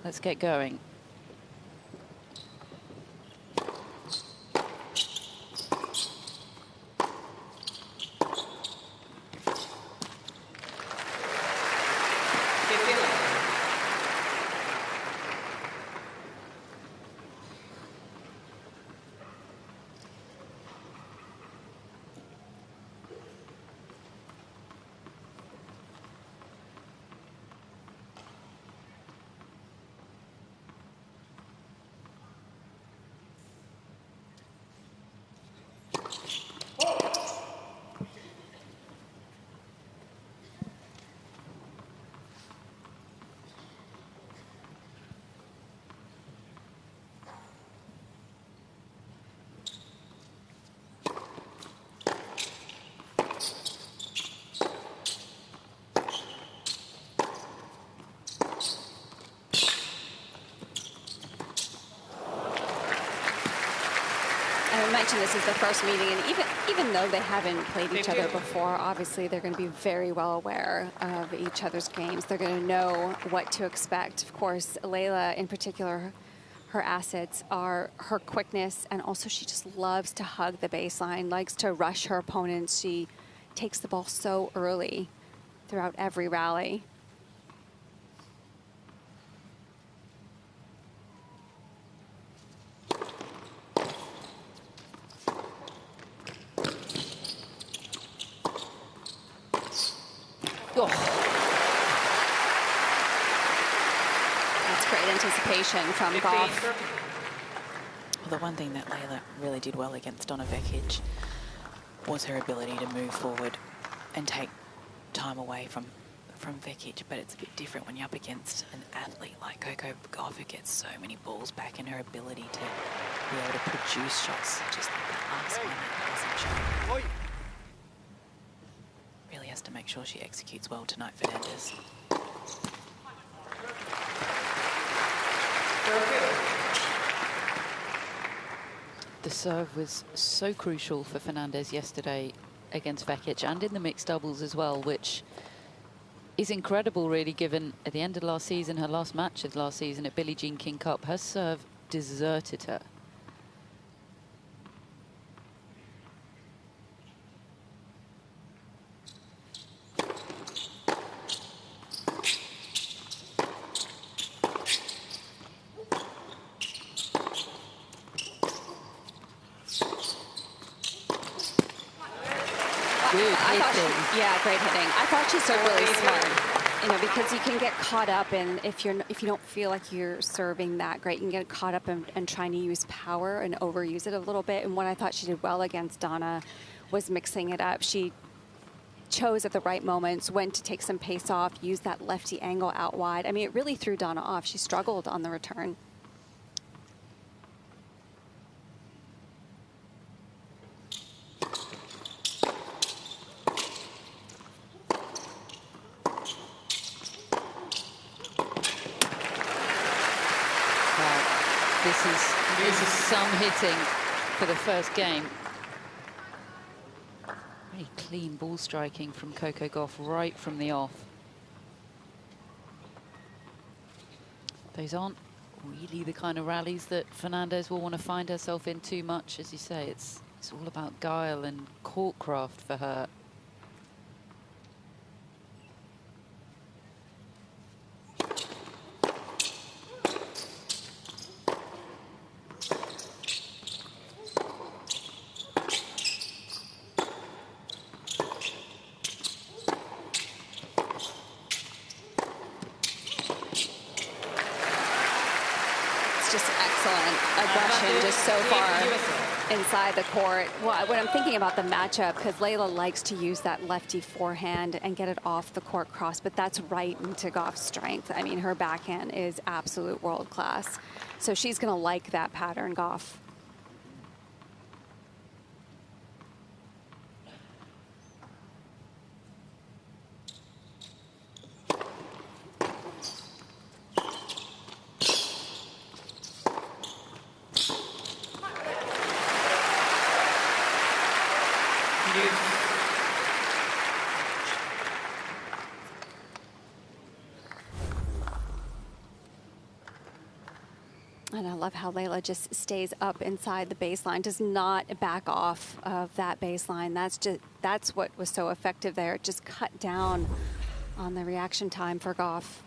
let's get going. I mentioned this is the first meeting, and even though they haven't played each other before, obviously they're going to be very well aware of each other's games. They're going to know what to expect. Of course, Leylah in particular, her assets are her quickness, and also she just loves to hug the baseline, likes to rush her opponents. She takes the ball so early throughout every rally. Oh. That's great anticipation from Gauff. Well, the one thing that Leylah really did well against Donna Vekic was her ability to move forward and take time away from Vekic, but it's a bit different when you're up against an athlete like Coco Gauff, who gets so many balls back, and her ability to be able to produce shots just like that last one that doesn't show. Really has to make sure she executes well tonight, Fernandez. The serve was so crucial for Fernandez yesterday against Vekic, and in the mixed doubles as well, which is incredible, really, given at the end of last season, her last match of last season at Billie Jean King Cup, her serve deserted her. Yeah, great hitting. I thought she served really smart, you know, because you can get caught up in, if you don't feel like you're serving that great, you can get caught up in trying to use power and overuse it a little bit. And what I thought she did well against Donna was mixing it up. She chose at the right moments when to take some pace off, use that lefty angle out wide. I mean, it really threw Donna off. She struggled on the return. This is some hitting for the first game. Very clean ball striking from Coco Gauff right from the off. Those aren't really the kind of rallies that Fernandez will want to find herself in too much. As you say, it's all about guile and courtcraft for her. Just so far inside the court. Well, when I'm thinking about the matchup, because Leylah likes to use that lefty forehand and get it off the court cross, but that's right into Gauff's strength. I mean, her backhand is absolute world class. So she's going to like that pattern, Gauff. And I love how Leylah just stays up inside the baseline, does not back off of that baseline. That's what was so effective there. It just cut down on the reaction time for Gauff.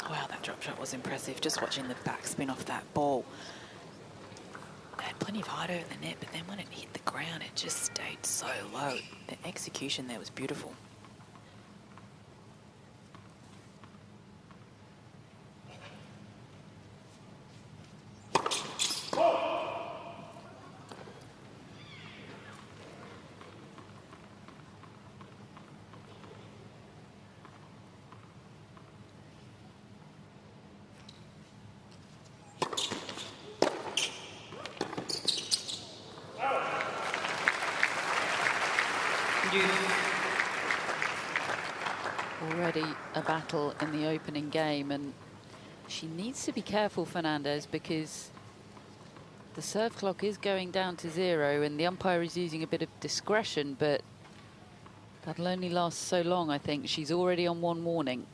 Wow, that drop shot was impressive. Just watching the backspin off that ball. It had plenty of height over the net, but then when it hit the ground, it just stayed so low. The execution there was beautiful. Already a battle in the opening game, and she needs to be careful, Fernandez, because the serve clock is going down to 0 and the umpire is using a bit of discretion, but that'll only last so long. I think she's already on 1 warning.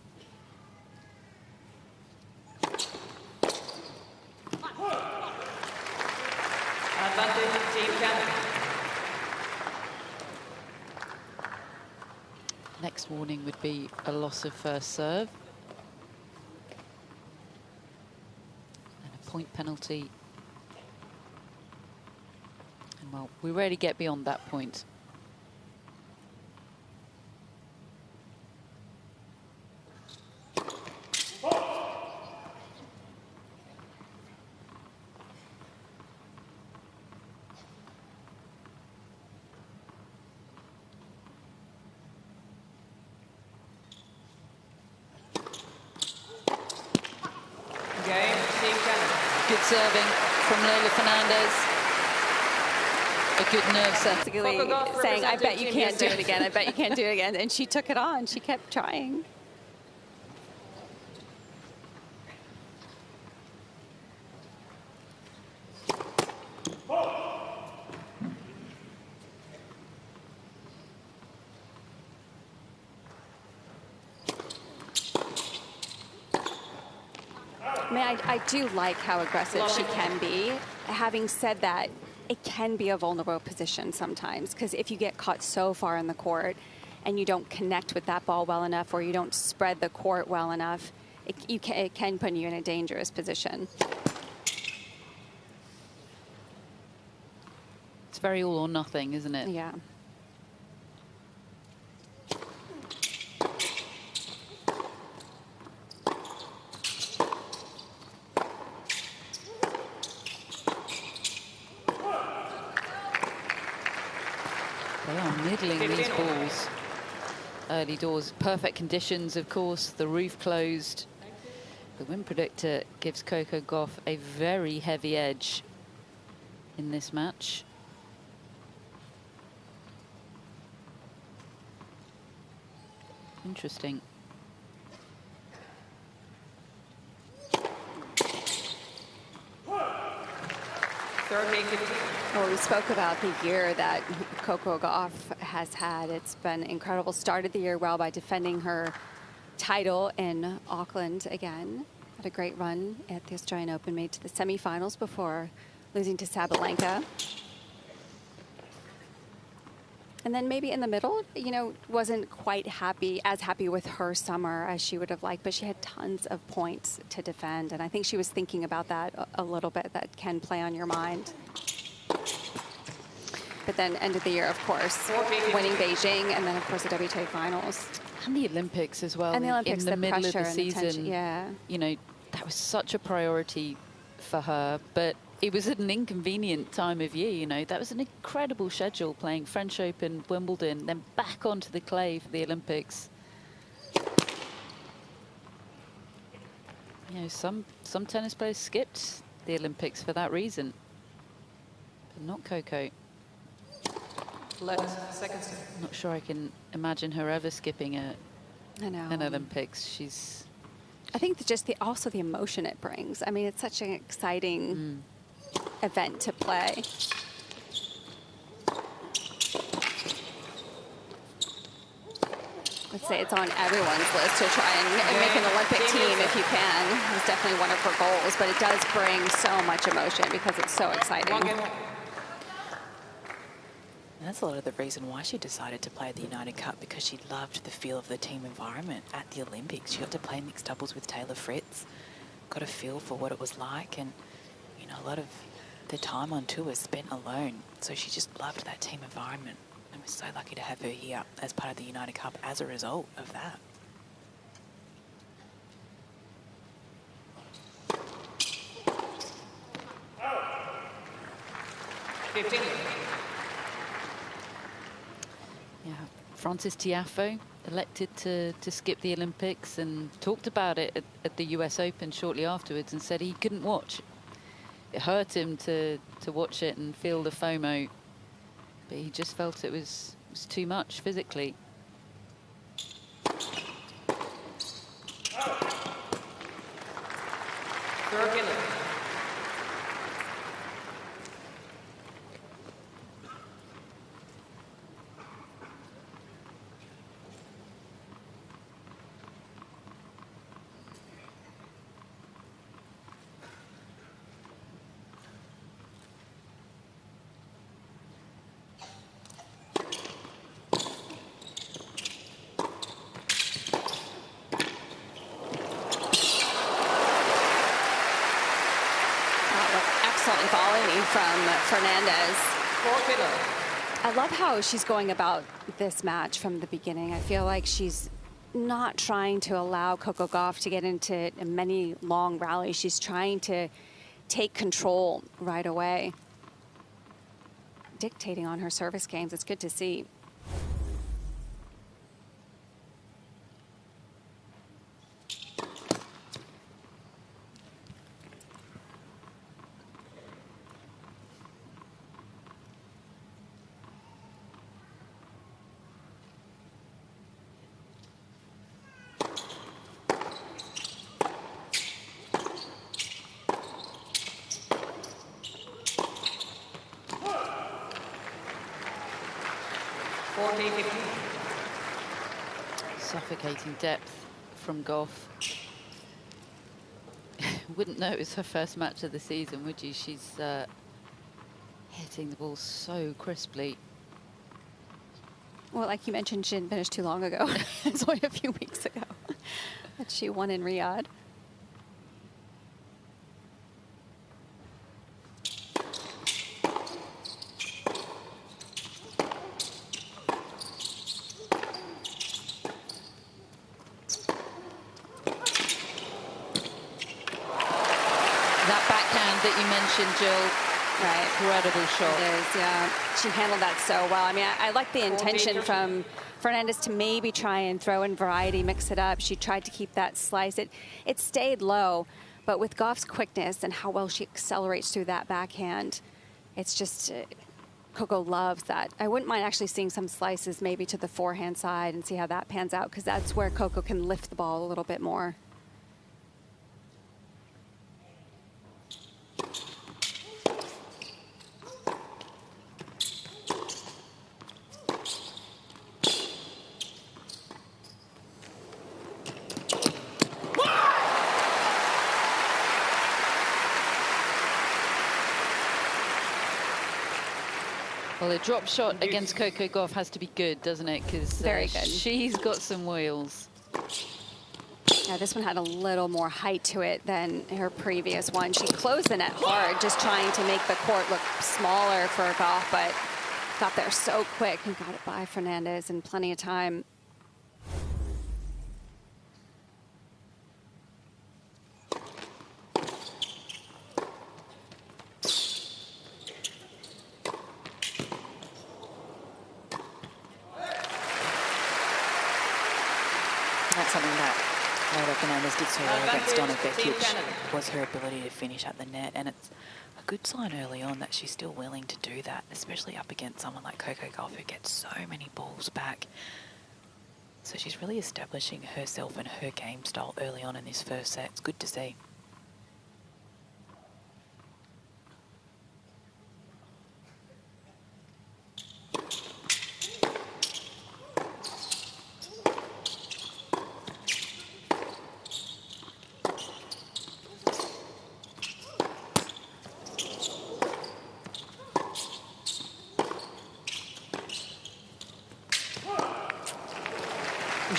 Advantage Team Canada. Next warning would be a loss of first serve. And a point penalty. And well, we rarely get beyond that point. Good serving from Leylah Fernandez. A good nerve set. Basically saying, I bet you can't do it again. I bet you can't do it again. And she took it on. She kept trying. I mean, I do like how aggressive she can be. Having said that, it can be a vulnerable position sometimes, because if you get caught so far in the court and you don't connect with that ball well enough, or you don't spread the court well enough, it can put you in a dangerous position. It's very all or nothing, isn't it? Yeah. They are middling these balls. Early doors, perfect conditions, of course, the roof closed. The wind predictor gives Coco Gauff a very heavy edge in this match. Interesting. Well, we spoke about the year that Coco Gauff has had. It's been incredible. Started the year well by defending her title in Auckland again. Had a great run at the Australian Open, made to the semifinals before losing to Sabalenka. And then maybe in the middle, you know, wasn't quite as happy with her summer as she would have liked, but she had tons of points to defend. And I think she was thinking about that a little bit. That can play on your mind. But then end of the year, of course, winning Beijing, and then, of course, the WTA finals. And the Olympics as well. And the Olympics, in the middle of the and the season. tension, yeah. You know, that was such a priority for her. But it was at an inconvenient time of year, you know. That was an incredible schedule, playing French Open, Wimbledon, then back onto the clay for the Olympics. You know, some tennis players skipped the Olympics for that reason. But not Coco. Left, second set. I'm not sure I can imagine her ever skipping I know. an Olympics. She's... I think that just also the emotion it brings. I mean, it's such an exciting event to play. Let's say it's on everyone's list to try and make an Olympic team if you can. It's definitely one of her goals, but it does bring so much emotion because it's so exciting. And that's a lot of the reason why she decided to play the United Cup, because she loved the feel of the team environment at the Olympics. She got to play mixed doubles with Taylor Fritz, got a feel for what it was like, and you know, a lot of the time on tour was spent alone. So she just loved that team environment, and we're so lucky to have her here as part of the United Cup as a result of that. Yeah, Francis Tiafoe elected to skip the Olympics and talked about it at the US Open shortly afterwards and said he couldn't watch. It hurt him to watch it and feel the FOMO, but he just felt it was too much physically. Excellent volley from Fernandez. I love how she's going about this match from the beginning. I feel like she's not trying to allow Coco Gauff to get into many long rallies. She's trying to take control right away, dictating on her service games. It's good to see. Suffocating depth from Gauff. Wouldn't know it was her first match of the season, would you? She's hitting the ball so crisply. Well, like you mentioned, she didn't finish too long ago. It's only a few weeks ago that she won in Riyadh. That you mentioned, Jill. Right. Incredible shot. It is, yeah. She handled that so well. I mean, I like the intention from Fernandez to maybe try and throw in variety, mix it up. She tried to keep that slice. It stayed low, but with Gauff's quickness and how well she accelerates through that backhand, it's just, Coco loves that. I wouldn't mind actually seeing some slices maybe to the forehand side and see how that pans out, because that's where Coco can lift the ball a little bit more. Well, a drop shot against Coco Gauff has to be good, doesn't it? Because very good. She's got some wheels. Yeah, this one had a little more height to it than her previous one. She closed the net hard, just trying to make the court look smaller for Gauff, but got there so quick and got it by Fernandez in plenty of time. That's something that Leylah Fernandez Fernandez did so well against Donna Advantage, Team Vekic Canada. was her ability to finish at the net, and it's a good sign early on that she's still willing to do that, especially up against someone like Coco Gauff who gets so many balls back. So she's really establishing herself and her game style early on in this first set. It's good to see.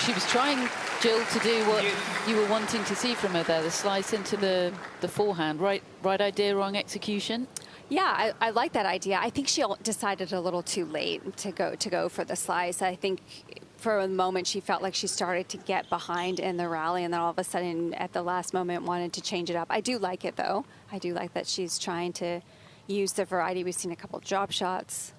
She was trying, Jill, to do what you were wanting to see from her there, the slice into the forehand. Right idea, wrong execution. Yeah, I like that idea. I think she decided a little too late to go for the slice. I think for a moment she felt like she started to get behind in the rally, and then all of a sudden at the last moment wanted to change it up. I do like it, though. I do like that she's trying to use the variety. We've seen a couple drop shots.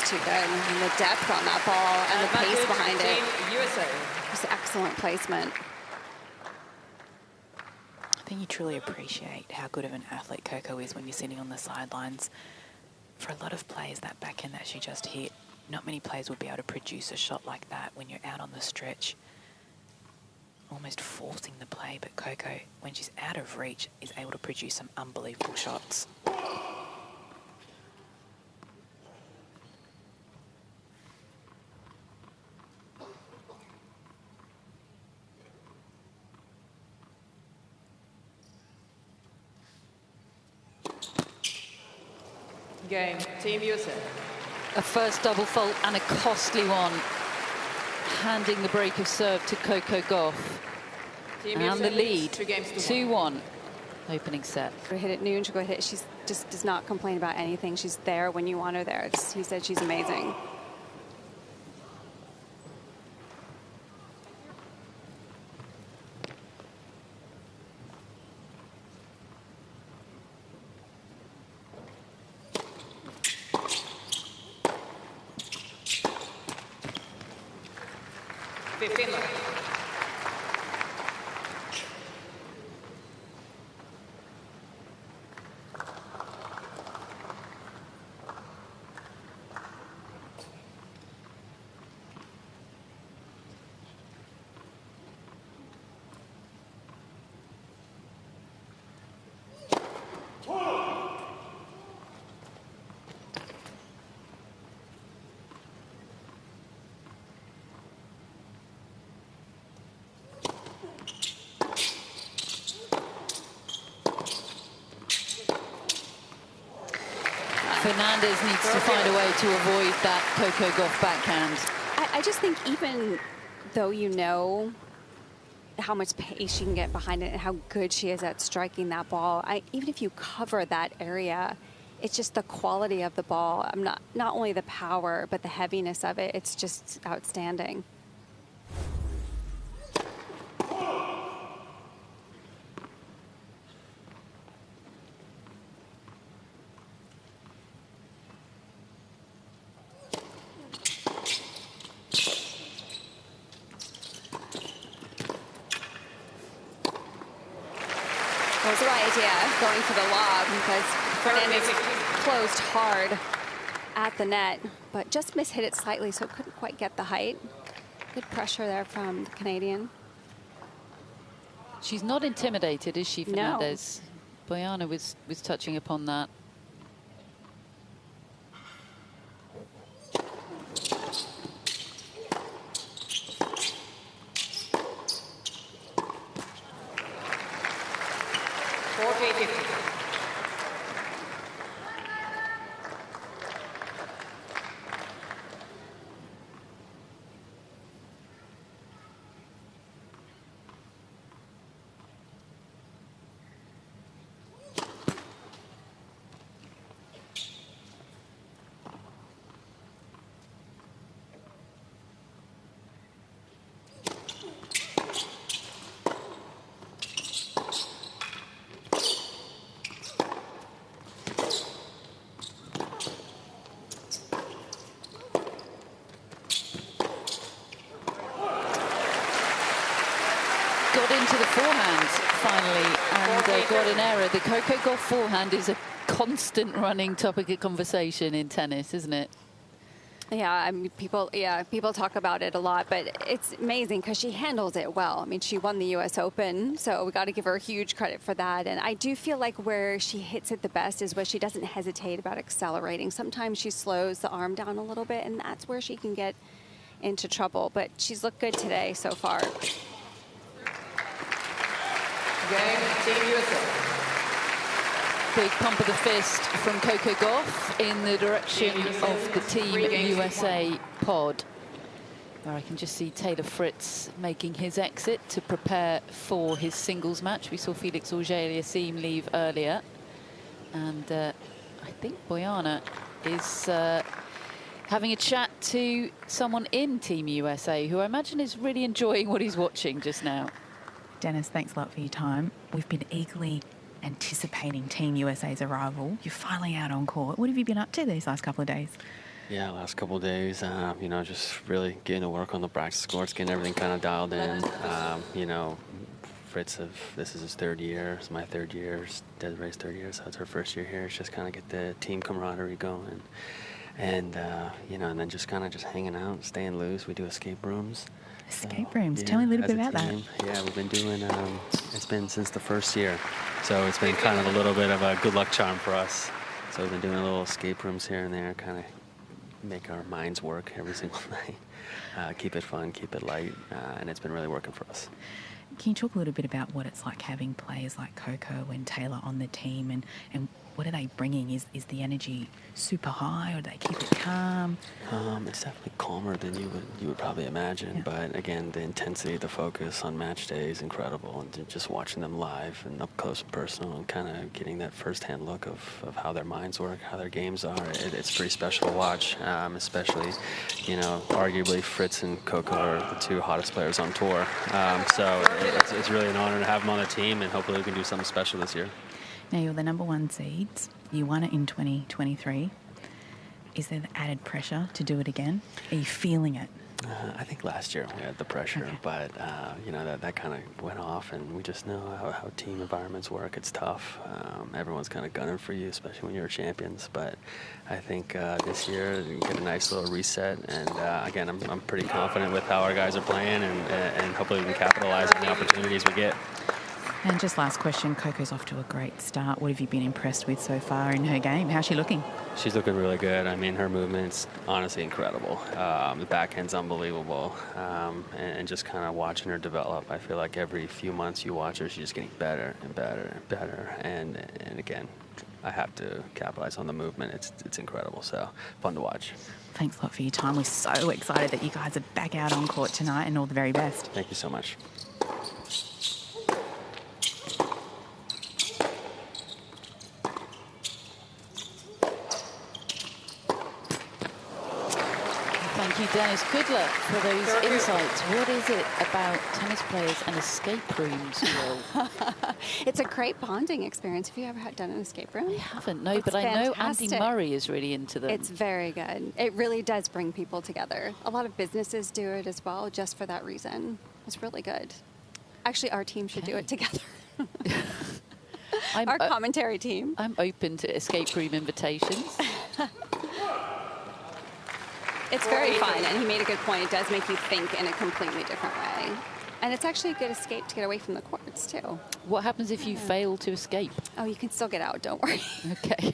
Too good. And the depth on that ball and the pace behind it. Team USA. Just excellent placement. I think you truly appreciate how good of an athlete Coco is when you're sitting on the sidelines. For a lot of players, that backhand that she just hit, not many players would be able to produce a shot like that when you're out on the stretch, almost forcing the play. But Coco, when she's out of reach, is able to produce some unbelievable shots. Game, Team USA. A first double fault and a costly one, handing the break of serve to Coco Gauff. Team And USA the leads lead, 2-1. 2-1, opening set. She'll hit it noon, she'll go hit it. She just does not complain about anything. She's there when you want her there. He said she's amazing. Fernandez needs to find a way to avoid that Coco Gauff backhand. I just think even though you know how much pace she can get behind it and how good she is at striking that ball, even if you cover that area, it's just the quality of the ball. I'm not only the power, but the heaviness of it. It's just outstanding. It was the right idea going for the lob because Fernandez closed hard at the net, but just mishit it slightly, so it couldn't quite get the height. Good pressure there from the Canadian. She's not intimidated, is she, No. Fernandez? Bojana was touching upon that. into the forehand finally and got an error. The Coco Gauff forehand is a constant running topic of conversation in tennis, isn't it? Yeah, I mean, people talk about it a lot, but it's amazing because she handles it well. I mean, she won the U.S. Open, so we got to give her huge credit for that. And I do feel like where she hits it the best is where she doesn't hesitate about accelerating. Sometimes she slows the arm down a little bit, and that's where she can get into trouble. But she's looked good today so far. Game, Team USA. Big pump of the fist from Coco Gauff in the direction of the Team USA pod, where I can just see Taylor Fritz making his exit to prepare for his singles match. We saw Felix Auger-Aliassime leave earlier, and I think Bojana is having a chat to someone in Team USA who I imagine is really enjoying what he's watching just now. Dennis, thanks a lot for your time. We've been eagerly anticipating Team USA's arrival. You're finally out on court. What have you been up to these last couple of days? Yeah, last couple of days, you know, just really getting to work on the practice courts, getting everything kind of dialed in. You know, Fritz, this is his third year. It's my third year. It's Desiree's third year, so it's her first year here. It's just kind of get the team camaraderie going. And, you know, and then just kind of just hanging out, staying loose. We do escape rooms. Escape rooms. Yeah, tell me a little bit about that. Yeah, we've been doing, it's been since the first year. So it's been kind of a little bit of a good luck charm for us. So we've been doing little escape rooms here and there, kind of make our minds work every single night. Keep it fun, keep it light, and it's been really working for us. Can you talk a little bit about what it's like having players like Coco and Taylor on the team, and what are they bringing? Is the energy super high, or do they keep it calm? It's definitely calmer than you would probably imagine. Yeah. But again, the intensity, the focus on match day is incredible, and just watching them live and up close and personal, and kind of getting that firsthand look of how their minds work, how their games are. It's pretty special to watch, especially, you know, arguably Fritz and Coco are the two hottest players on tour. So it's really an honor to have them on the team, and hopefully we can do something special this year. Now, you're the #1 seeds. You won it in 2023. Is there the added pressure to do it again? Are you feeling it? I think last year we had the pressure, okay. But you know, that kind of went off, and we just know how team environments work. It's tough. Everyone's kind of gunning for you, especially when you're champions. But I think this year we get a nice little reset, and again, I'm pretty confident with how our guys are playing, and hopefully we can capitalize on the opportunities we get. And just last question, Coco's off to a great start. What have you been impressed with so far in her game? How's she looking? She's looking really good. I mean, her movement's honestly incredible. The backhand's unbelievable. And just kind of watching her develop, I feel like every few months you watch her, she's just getting better and better and better. And again, I have to capitalize on the movement. It's incredible. So fun to watch. Thanks a lot for your time. We're so excited that you guys are back out on court tonight, and all the very best. Thank you so much. Thank you, Dennis. Good luck for those insights. What is it about tennis players and escape rooms, Will? It's a great bonding experience. Have you ever done an escape room? I haven't, no, but fantastic. I know Andy Murray is really into them. It's very good. It really does bring people together. A lot of businesses do it as well, just for that reason. It's really good. Actually, our team should do it together. Our commentary team. I'm open to escape room invitations. It's very fun, and he made a good point. It does make you think in a completely different way. And it's actually a good escape to get away from the courts, too. What happens if you fail to escape? Oh, you can still get out, don't worry. Okay.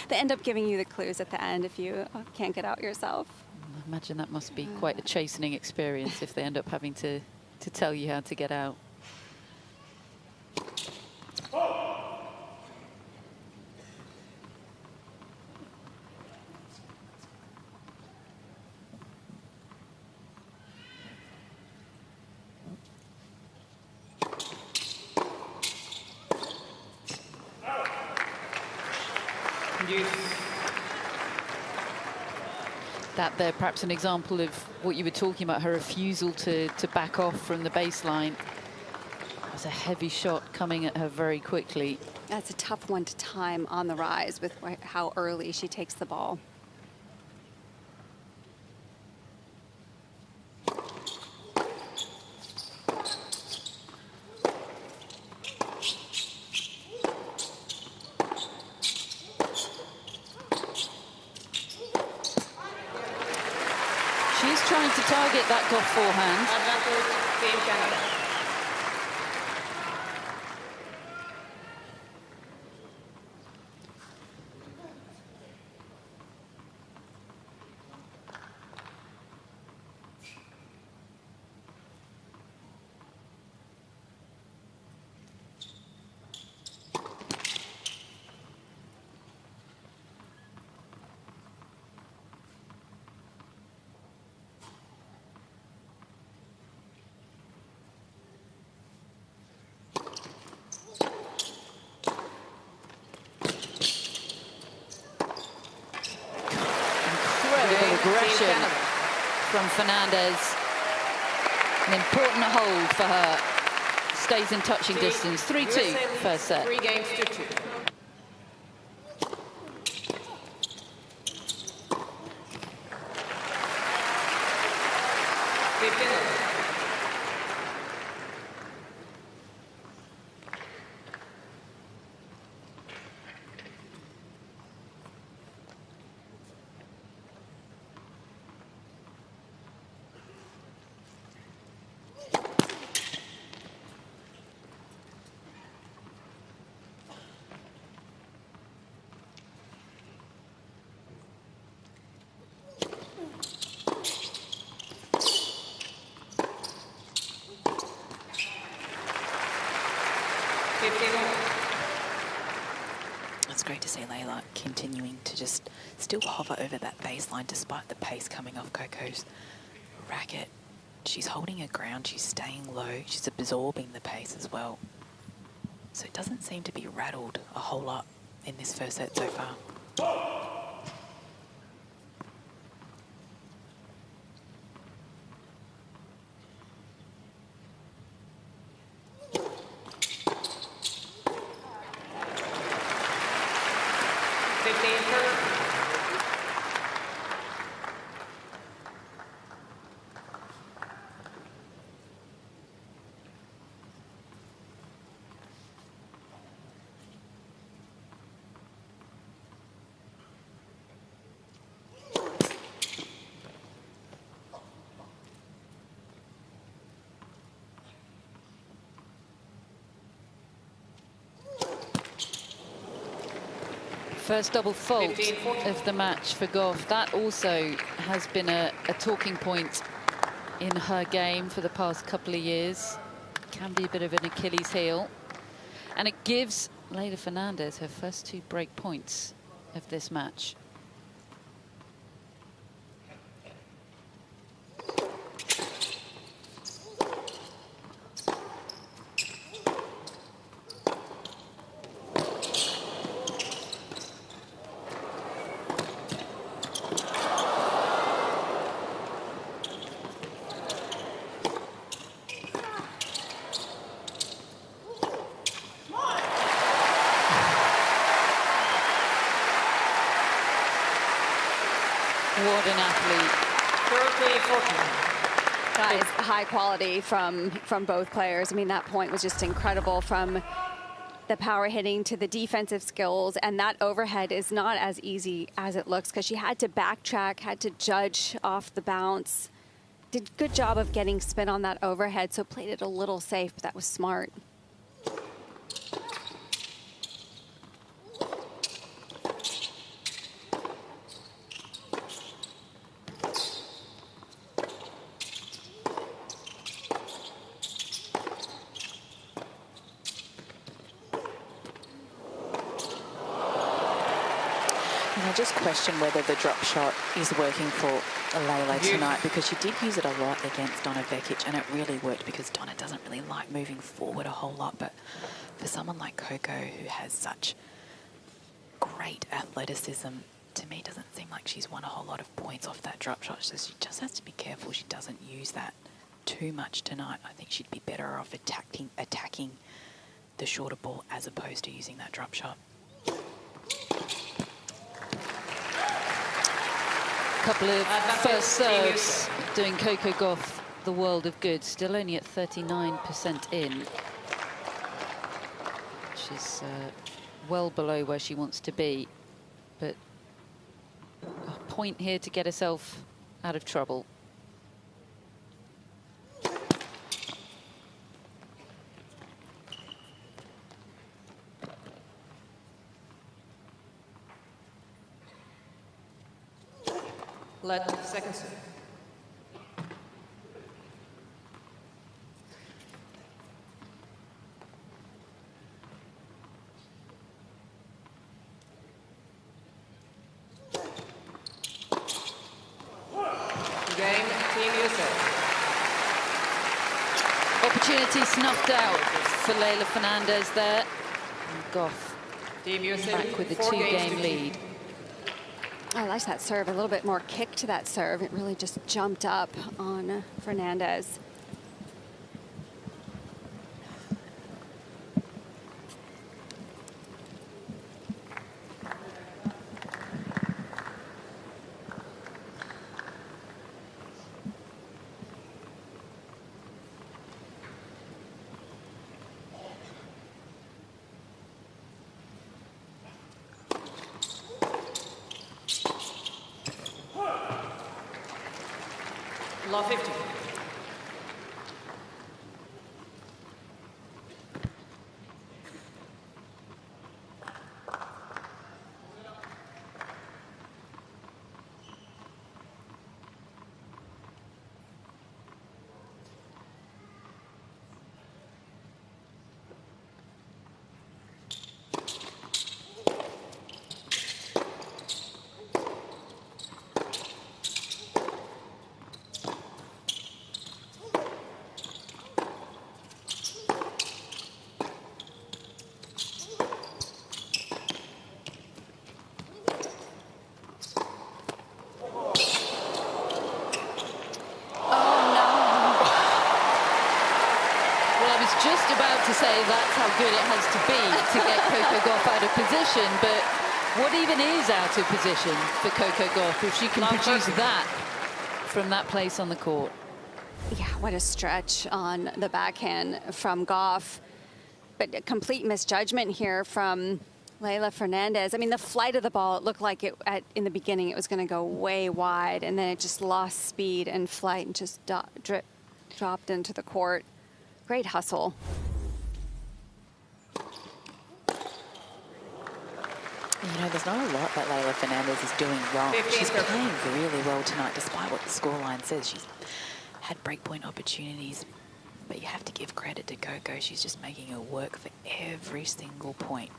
They end up giving you the clues at the end if you can't get out yourself. I imagine that must be quite a chastening experience if they end up having to tell you how to get out. That there, perhaps an example of what you were talking about, her refusal to back off from the baseline. There's a heavy shot coming at her very quickly. That's a tough one to time on the rise with how early she takes the ball. target that Gauff forehand. Advantage, Team Canada. Aggression from Fernandez. An important hold for her. Stays in touching distance. 3-2 first set. 3 games to 2. It's great to see Leylah continuing to just still hover over that baseline despite the pace coming off Coco's racket. She's holding her ground, she's staying low, she's absorbing the pace as well. So it doesn't seem to be rattled a whole lot in this first set so far. 15-30. First double fault of the match for Gauff. That also has been a talking point in her game for the past couple of years. Can be a bit of an Achilles heel. And it gives Leylah Fernandez her first 2 break points of this match. What an athlete. 30-14. That is high quality from both players. I mean, that point was just incredible, from the power hitting to the defensive skills. And that overhead is not as easy as it looks, because she had to backtrack, had to judge off the bounce. Did a good job of getting spin on that overhead, so played it a little safe, but that was smart. And I just question whether the drop shot is working for Leylah tonight, because she did use it a lot against Donna Vekic, and it really worked because Donna doesn't really like moving forward a whole lot. But for someone like Coco, who has such great athleticism, to me doesn't seem like she's won a whole lot of points off that drop shot. So she just has to be careful she doesn't use that too much tonight. I think she'd be better off attacking the shorter ball as opposed to using that drop shot. Couple of first serves doing Coco Gauff the world of good. Still only at 39% in. She's well below where she wants to be, but a point here to get herself out of trouble. Let second serve. Game, Team USA. Opportunity snuffed out for Leylah Fernandez there. And Gauff Team USA back with a 4 games two-game to 2. lead. I like that serve. A little bit more kick to that serve. It really just jumped up on Fernandez. Love 50. Just about to say that's how good it has to be to get Coco Gauff out of position, but what even is out of position for Coco Gauff if she can produce that from that place on the court? Yeah, what a stretch on the backhand from Gauff. But a complete misjudgment here from Leylah Fernandez. I mean, the flight of the ball, it looked like in the beginning it was going to go way wide, and then it just lost speed and flight and just dropped into the court. Great hustle. You know, there's not a lot that Leylah Fernandez is doing wrong. She's playing really well tonight, despite what the scoreline says. She's had breakpoint opportunities, but you have to give credit to Coco. She's just making her work for every single point.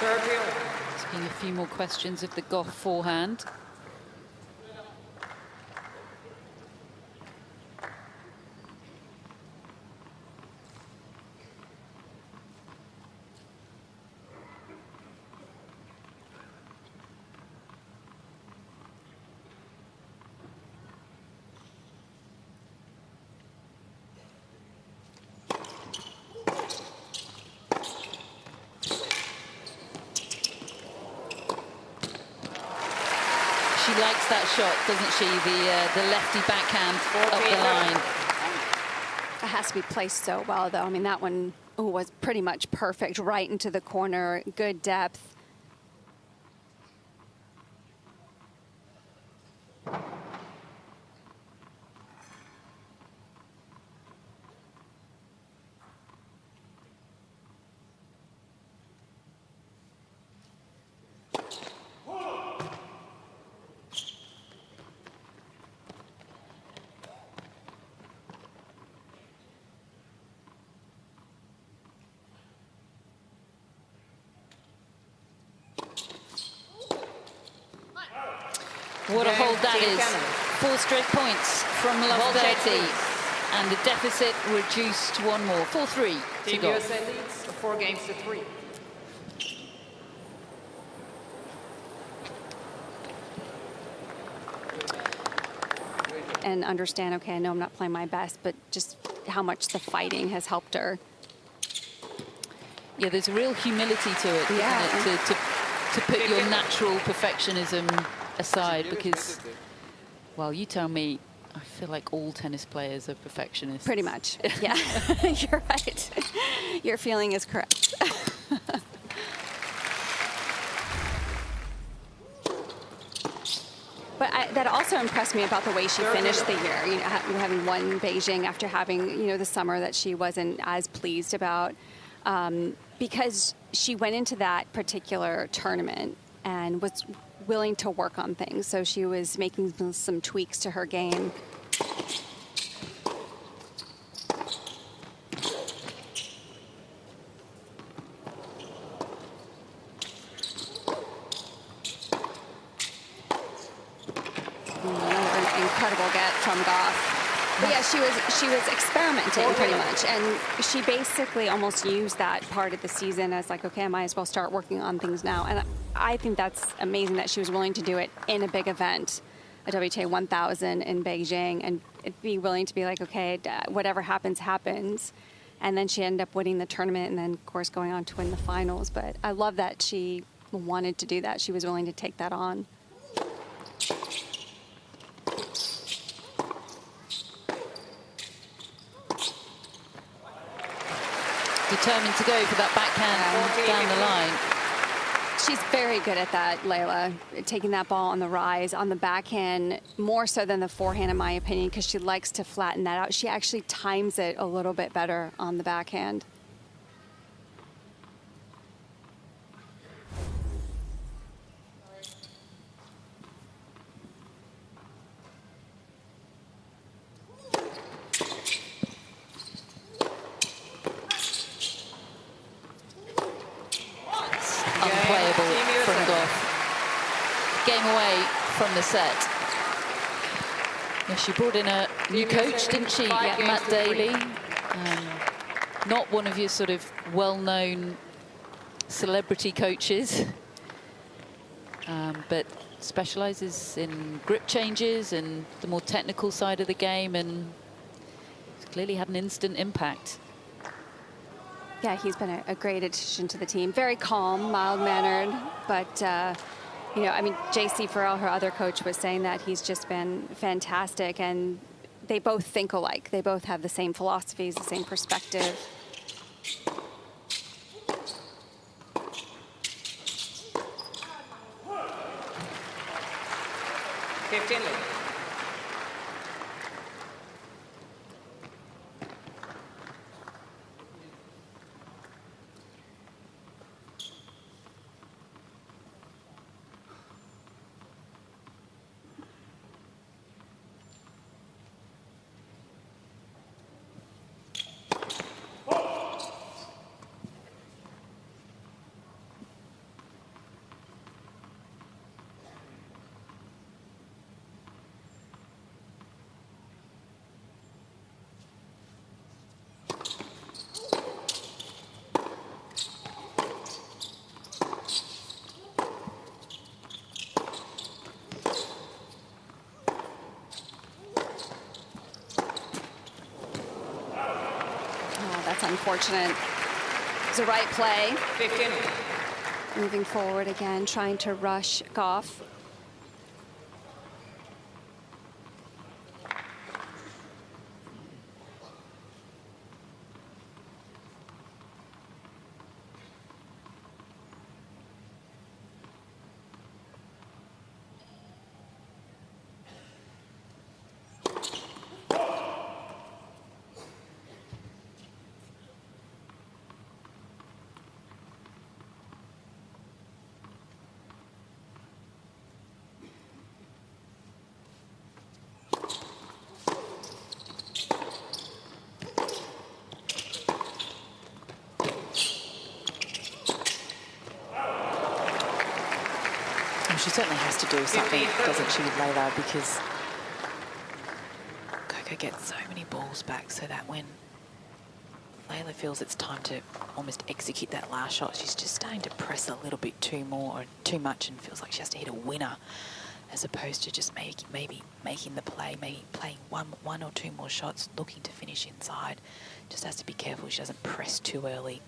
Asking a few more questions of the Gauff forehand. She likes that shot, doesn't she? The lefty backhand up the line. It has to be placed so well, though. I mean, that one was pretty much perfect, right into the corner, good depth. What a hold that is. 4 straight points from Love 30. And the deficit reduced to one more. 4-3 to Team Gauff. USA leads 4 games to 3. And understand, okay, I know I'm not playing my best, but just how much the fighting has helped her. Yeah, there's a real humility to it, Yeah. isn't it? To put your natural perfectionism aside, because, well, you tell me, I feel like all tennis players are perfectionists. Pretty much. Yeah, you're right. Your feeling is correct. But that also impressed me about the way she finished the year. You know, having won Beijing after having, you know, the summer that she wasn't as pleased about, because she went into that particular tournament and was willing to work on things. So she was making some tweaks to her game. Another incredible get from Gauff. But yeah, she was experimenting pretty much, and she basically almost used that part of the season as like, okay, I might as well start working on things now. And I think that's amazing that she was willing to do it in a big event, a WTA 1000 in Beijing, and be willing to be like, okay, whatever happens, happens. And then she ended up winning the tournament, and then of course going on to win the finals. But I love that she wanted to do that. She was willing to take that on. Determined to go for that backhand down the line. She's very good at that, Leylah, taking that ball on the rise, on the backhand, more so than the forehand, in my opinion, because she likes to flatten that out. She actually times it a little bit better on the backhand. Unplayable from Gauff. Game away from the set. Yeah, she brought in a new coach, didn't she? Yeah, Matt Daly. Not one of your sort of well-known celebrity coaches, but specializes in grip changes and the more technical side of the game, and it's clearly had an instant impact. Yeah, he's been a great addition to the team. Very calm, mild-mannered, but, you know, I mean, JC Farrell, her other coach, was saying that he's just been fantastic, and they both think alike. They both have the same philosophies, the same perspective. That's unfortunate. It's a right play. 15. Moving forward again, trying to rush Gauff. She certainly has to do something, doesn't she, Leylah? Because Coco gets so many balls back, so that when Leylah feels it's time to almost execute that last shot, she's just starting to press a little bit too much, and feels like she has to hit a winner as opposed to just maybe making the play, maybe playing one or two more shots, looking to finish inside. Just has to be careful she doesn't press too early.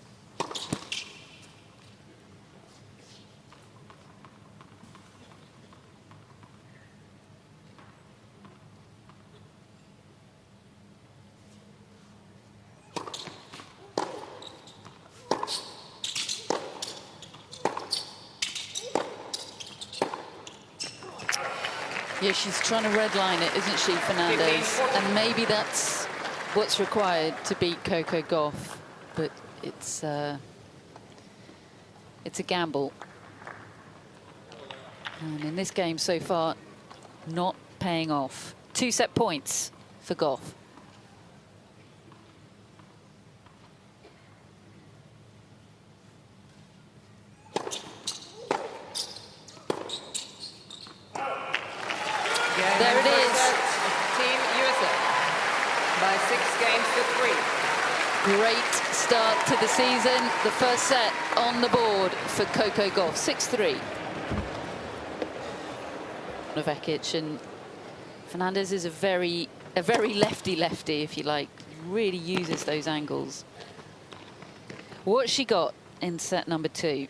Yeah, she's trying to redline it, isn't she, Fernandez? And maybe that's what's required to beat Coco Gauff, but it's a gamble. And in this game so far, not paying off. 2 set points for Gauff. There it is. Team USA by 6 games to 3. Great start to the season. The first set on the board for Coco Gauff, 6-3. Vekic, and Fernandez is a very lefty, if you like. Really uses those angles. What's she got in set number 2?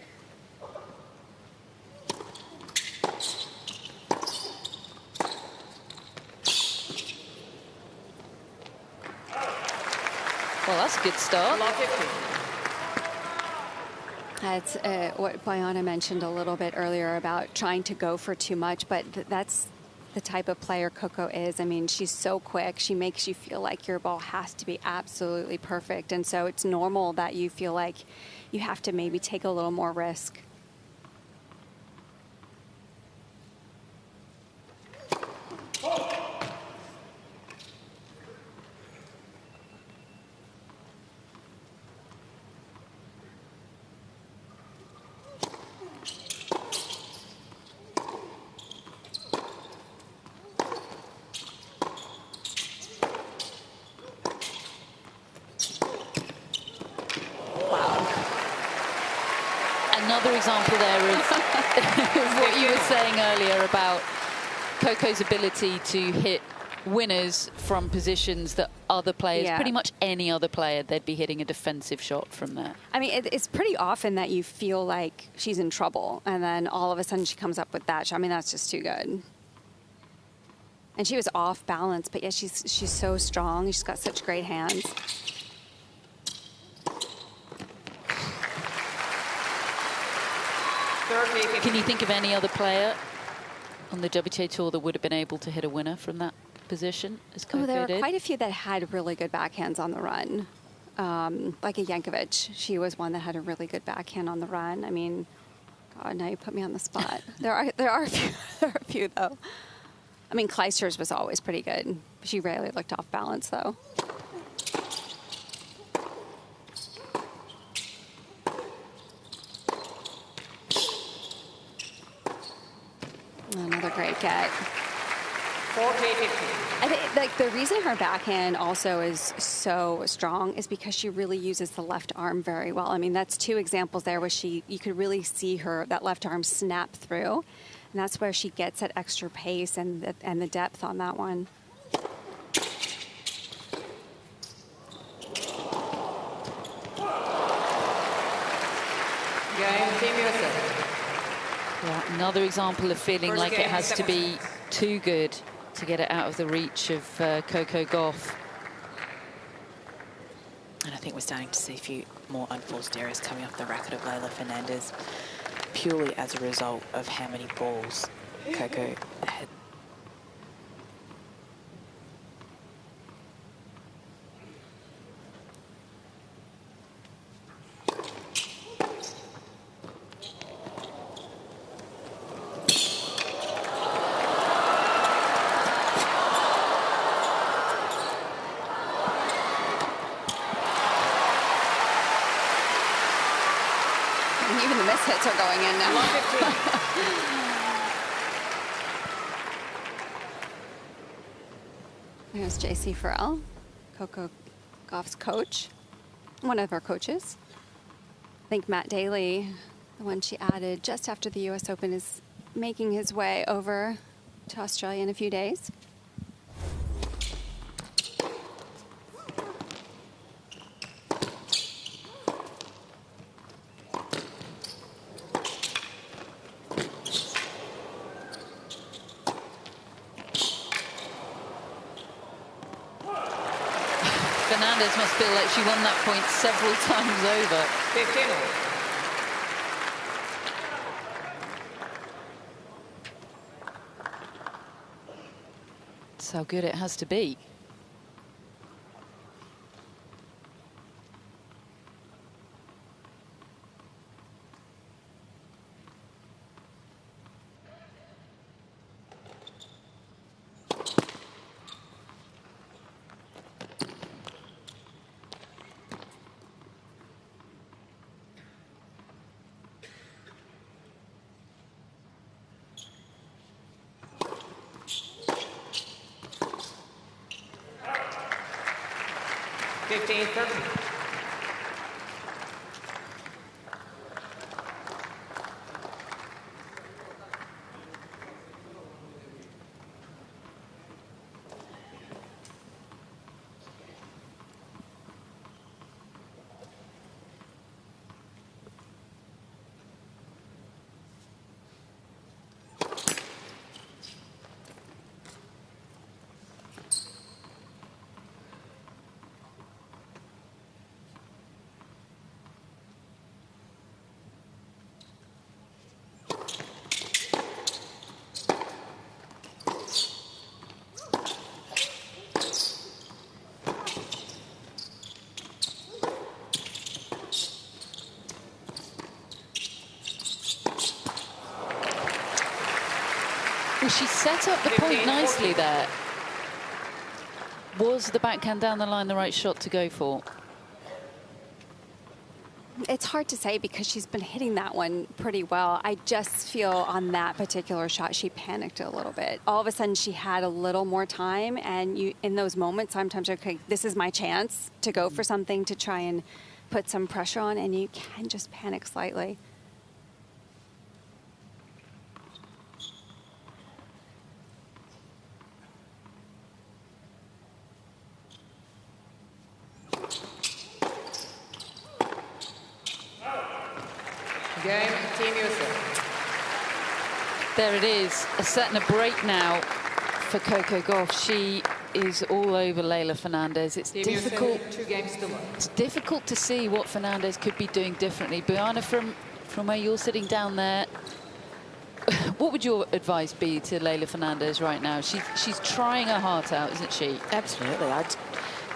Well, that's a good start. Love 50. That's what Bojana mentioned a little bit earlier about trying to go for too much, but that's the type of player Coco is. I mean, she's so quick. She makes you feel like your ball has to be absolutely perfect, and so it's normal that you feel like you have to maybe take a little more risk. Another example there of what you were saying earlier about Coco's ability to hit winners from positions that other players, pretty much any other player, they'd be hitting a defensive shot from there. I mean, it's pretty often that you feel like she's in trouble, and then all of a sudden she comes up with that shot. I mean, that's just too good. And she was off balance, but yeah, she's so strong. She's got such great hands. Can you think of any other player on the WTA Tour that would have been able to hit a winner from that position as Coco there did? were quite a few that had really good backhands on the run. Like a Jankovic. She was one that had a really good backhand on the run. I mean, God, now you put me on the spot. there are a few, there are a few, though. I mean, Kleister's was always pretty good. She rarely looked off balance, though. Another great get. 40-50. I think like the reason her backhand also is so strong is because she really uses the left arm very well. I mean, that's 2 examples there where you could really see that left arm snap through, and that's where she gets that extra pace and the depth on that one. Game, Team USA. Yeah, another example of feeling like it has to be too good to get it out of the reach of Coco Gauff. And I think we're starting to see a few more unforced errors coming off the racket of Leylah Fernandez, purely as a result of how many balls Coco had. Even the miss hits are going in now. There's JC Farrell, Coco Gauff's coach, one of her coaches. I think Matt Daly, the one she added just after the U.S. Open, is making his way over to Australia in a few days. Fernandez must feel like she won that point several times over. 15 all. That's how good it has to be. Well, she set up the point nicely there. Was the backhand down the line the right shot to go for? It's hard to say because she's been hitting that one pretty well. I just feel on that particular shot, she panicked a little bit. All of a sudden, she had a little more time. And you, in those moments, sometimes you're okay, this is my chance to go for something to try and put some pressure on. And you can just panic slightly. Game, Team USA. There it is, a set and a break now for Coco Gauff. She is all over Leylah Fernandez. It's Team difficult. USA, 2 games to love. It's difficult to see what Fernandez could be doing differently. Bojana, from where you're sitting down there, what would your advice be to Leylah Fernandez right now? She's trying her heart out, isn't she? Absolutely. I'd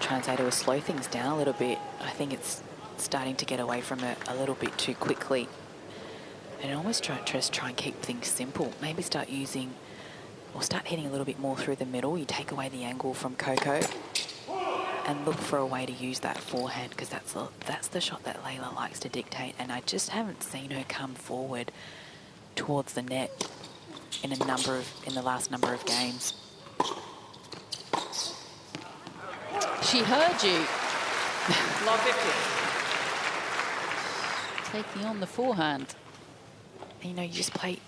try and say to her, slow things down a little bit. I think it's starting to get away from her a little bit too quickly. And almost try and keep things simple. Maybe start using, or start hitting a little bit more through the middle. You take away the angle from Coco and look for a way to use that forehand, because that's the shot that Leylah likes to dictate. And I just haven't seen her come forward towards the net in the last number of games. She heard you. Love 15. Taking on the forehand. You know, you just play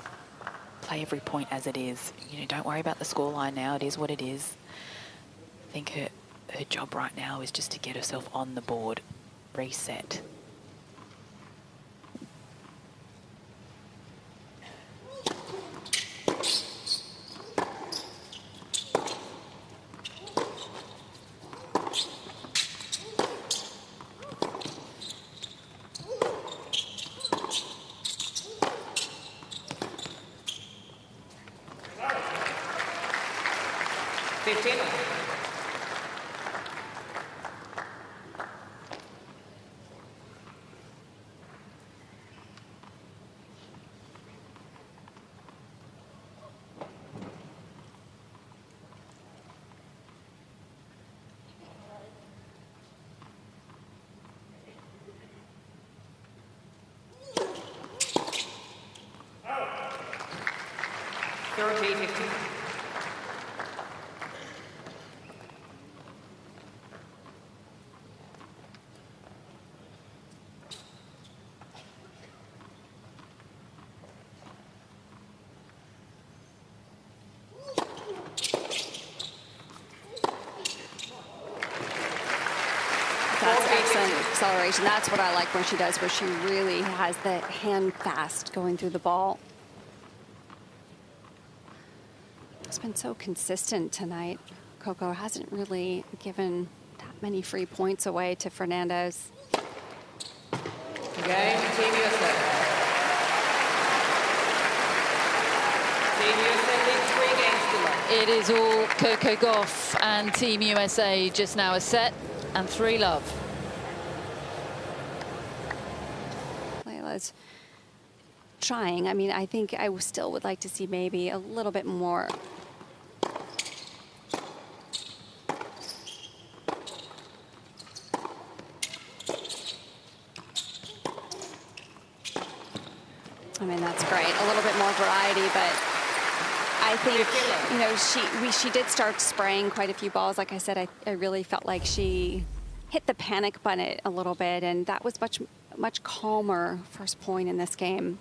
every point as it is. You know, don't worry about the scoreline now. It is what it is. I think her job right now is just to get herself on the board, reset. That's excellent acceleration. That's what I like when she does, where she really has the hand fast going through the ball. It's been so consistent tonight. Coco hasn't really given that many free points away to Fernandez. Game, Team USA. Team USA leads 3 games to love. It is all Coco Gauff and Team USA, just now a set and 3-love. Leylah's trying. I mean, I think I still would like to see maybe a little bit more. I mean, that's great. A little bit more variety, but I think, you know, she did start spraying quite a few balls. Like I said, I really felt like she hit the panic button a little bit, and that was much calmer first point in this game.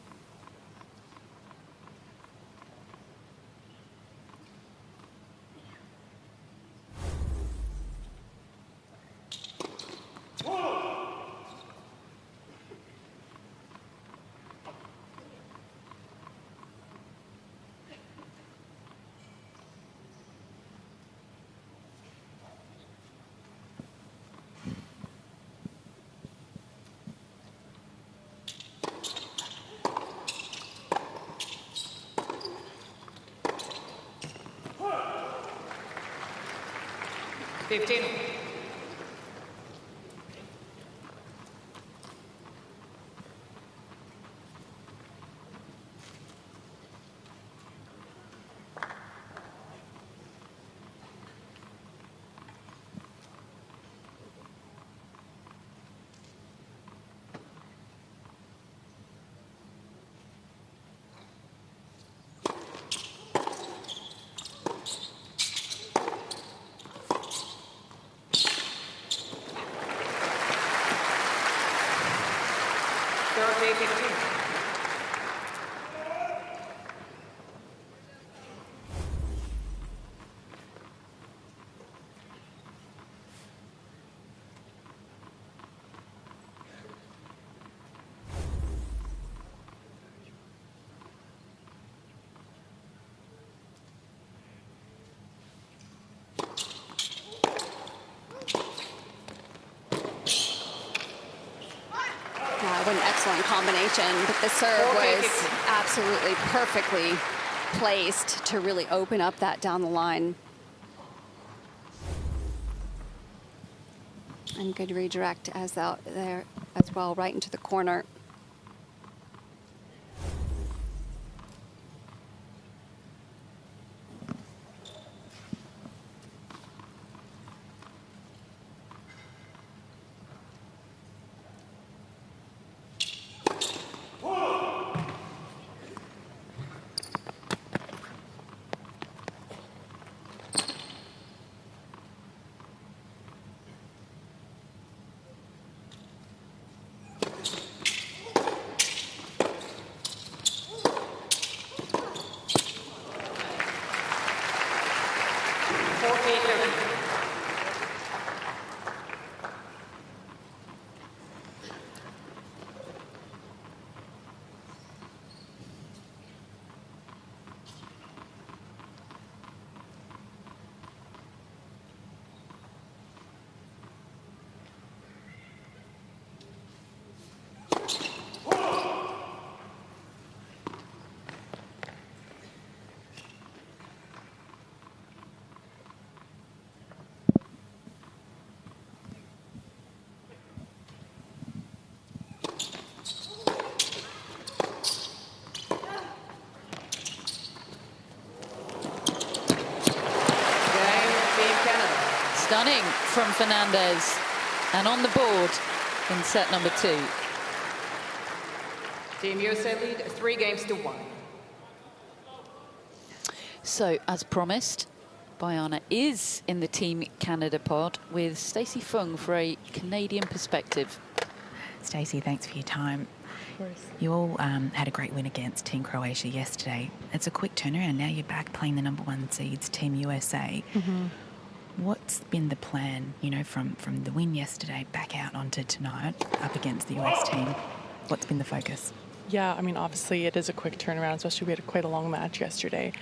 What an excellent combination, but the serve was absolutely perfectly placed to really open up that down the line. And good redirect as out there as well, right into the corner. Stunning from Fernandez, and on the board in set number 2. Team USA lead 3 games to 1. So, as promised, Bojana is in the Team Canada pod with Stacey Fung for a Canadian perspective. Stacey, thanks for your time. You all had a great win against Team Croatia yesterday. It's a quick turnaround. Now you're back playing the #1 seeds, Team USA. What's been the plan, you know, from the win yesterday back out onto tonight up against the US team? What's been the focus? Yeah, I mean, obviously it is a quick turnaround, especially we had quite a long match yesterday.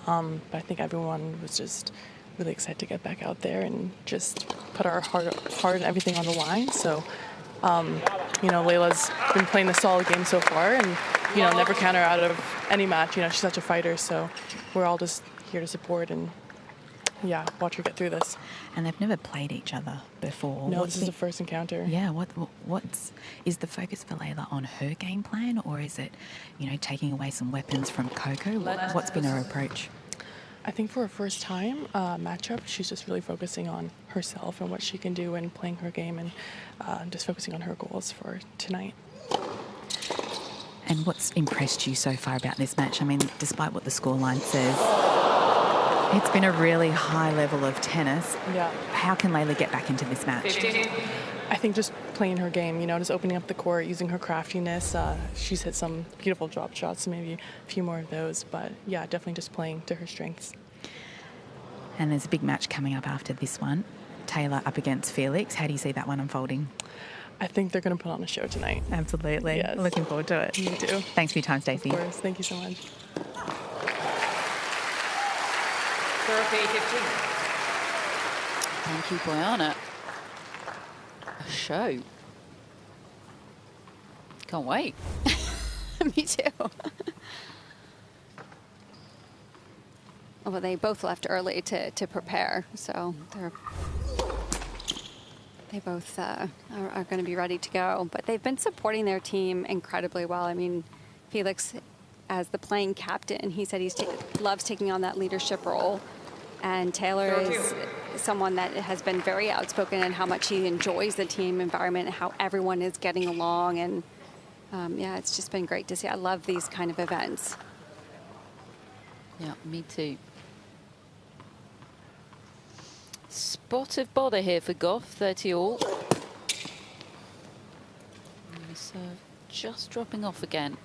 But I think everyone was just really excited to get back out there and just put our heart and everything on the line. So, you know, Leylah's been playing a solid game so far and, you know, never count her out of any match. You know, she's such a fighter, so we're all just here to support and, yeah, watch her get through this. And they've never played each other before. No, this is the first encounter. Yeah, is the focus for Leylah on her game plan, or is it, you know, taking away some weapons from Coco? What's been her approach? I think for her first time matchup, she's just really focusing on herself and what she can do and playing her game and just focusing on her goals for tonight. And what's impressed you so far about this match? I mean, despite what the scoreline says, it's been a really high level of tennis. Yeah. How can Leylah get back into this match? I think just playing her game, you know, just opening up the court, using her craftiness. She's hit some beautiful drop shots, so maybe a few more of those. But, yeah, definitely just playing to her strengths. And there's a big match coming up after this one. Taylor up against Felix. How do you see that one unfolding? I think they're going to put on a show tonight. Absolutely. Yes. Looking forward to it. Me too. Thanks for your time, Stacey. Of course. Thank you so much. Serve 15. Thank you, Bojana. A show. Can't wait. Me too. Well, they both left early to prepare, so they both are going to be ready to go. But they've been supporting their team incredibly well. I mean, Felix, as the playing captain, he said he loves taking on that leadership role. And Taylor is someone that has been very outspoken in how much he enjoys the team environment and how everyone is getting along. And, yeah, it's just been great to see. I love these kind of events. Yeah, me too. Spot of bother here for Gauff, 30 all. And the serve just dropping off again.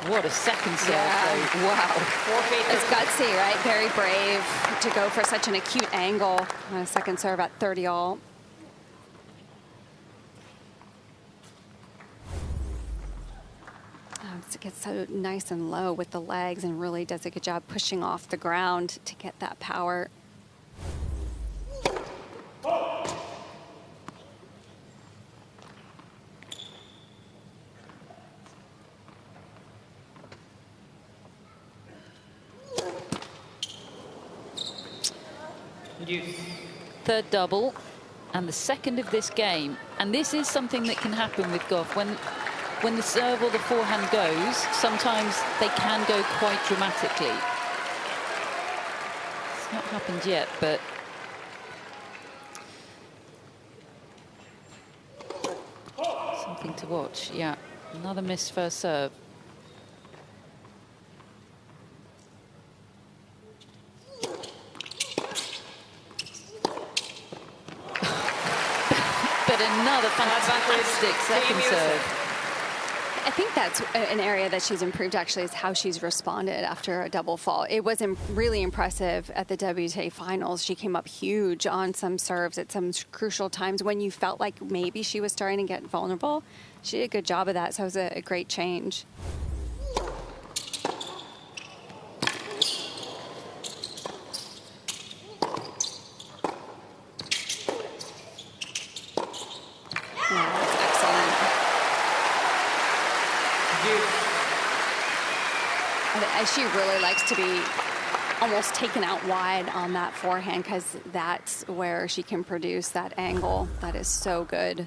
What a second serve, though. Wow. It's gutsy, right? Very brave to go for such an acute angle on a second serve at 30 all. It gets so nice and low with the legs and really does a good job pushing off the ground to get that power. Third double and the second of this game. And this is something that can happen with Gauff. When the serve or the forehand goes, sometimes they can go quite dramatically. It's not happened yet, but something to watch. Yeah, another missed first serve. But another fantastic second serve. I think that's an area that she's improved, actually, is how she's responded after a double fault. It was really impressive at the WTA finals. She came up huge on some serves at some crucial times when you felt like maybe she was starting to get vulnerable. She did a good job of that, so it was a great change. She really likes to be almost taken out wide on that forehand because that's where she can produce that angle that is so good.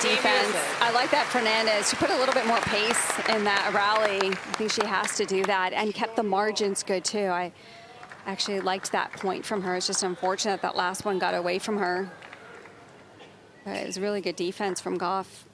defense. I like that Fernandez. She put a little bit more pace in that rally. I think she has to do that, and kept the margins good too. I actually liked that point from her. It's just unfortunate that last one got away from her. But it was really good defense from Gauff.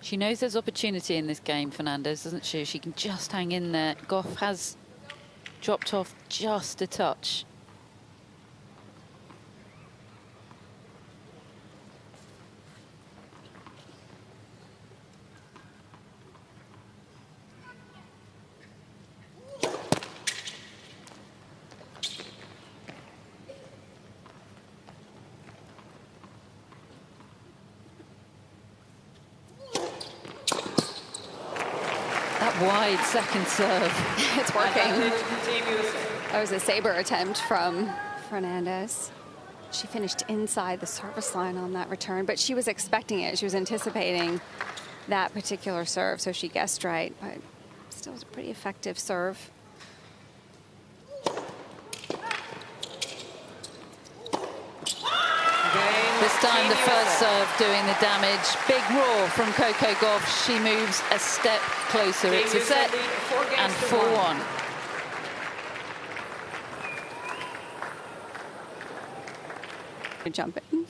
She knows there's opportunity in this game, Fernandez, doesn't she? She can just hang in there. Gauff has dropped off just a touch. Wide second serve. It's working. That was a saber attempt from Fernandez. She finished inside the service line on that return, but she was expecting it. She was anticipating that particular serve, so she guessed right, but still was a pretty effective serve. This time the first serve doing the damage. Big roar from Coco Gauff. She moves a step closer. It's a set and 4-1. Jump in.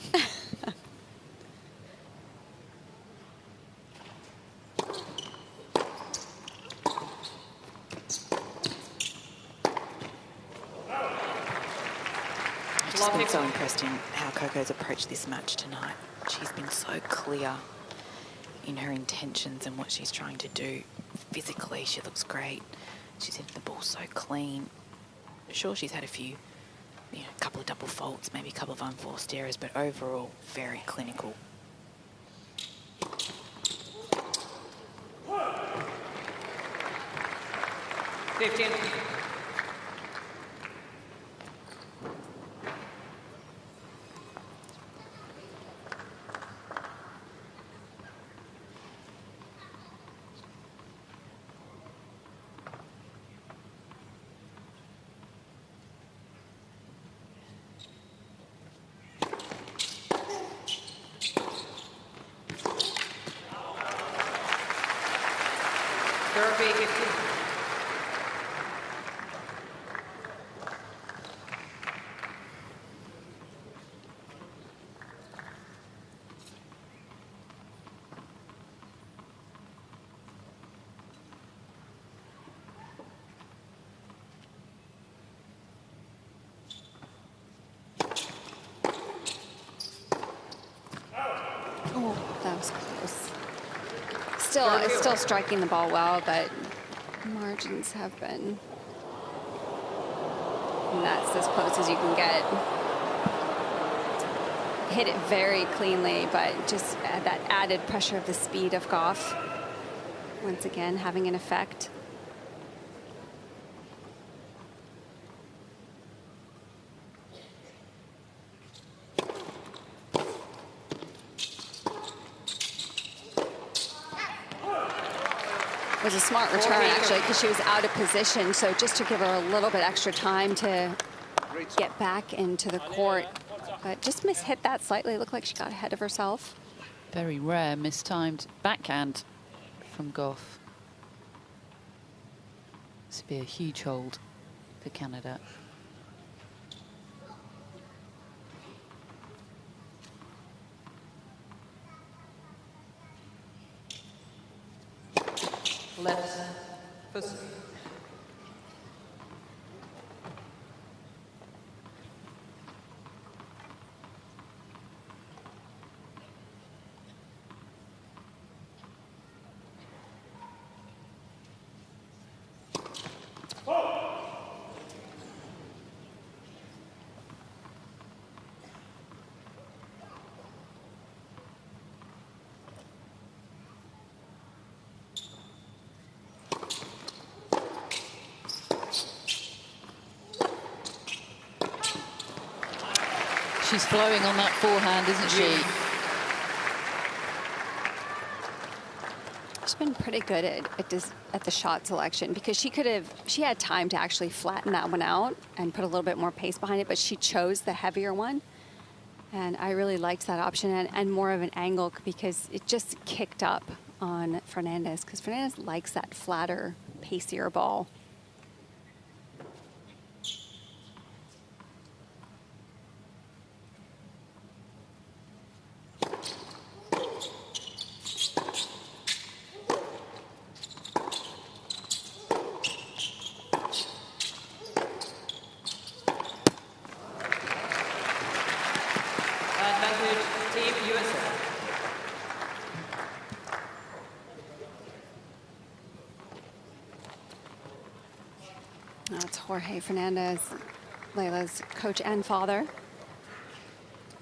I've just been so impressed in how Coco's approached this match tonight. She's been so clear in her intentions and what she's trying to do. Physically, she looks great. She's hitting the ball so clean. Sure, she's had a few, a couple of double faults, maybe a couple of unforced errors, but overall, very clinical. Oh, that was close. Still striking the ball well, but margins have been, and that's as close as you can get. Hit it very cleanly, but just that added pressure of the speed of Gauff, once again having an effect. It was a smart return, actually, because she was out of position. So just to give her a little bit extra time to get back into the court. But just mishit that slightly. Looked like she got ahead of herself. Very rare mistimed backhand from Gauff. This would be a huge hold for Canada. Left side, pussy. she's flowing on that forehand, isn't she? She's been pretty good at the shot selection, because she had time to actually flatten that one out and put a little bit more pace behind it, but she chose the heavier one. And I really liked that option, and more of an angle, because it just kicked up on Fernandez, because Fernandez likes that flatter, pacier ball. Advantage Team USA. That's Jorge Fernandez, Leylah's coach and father.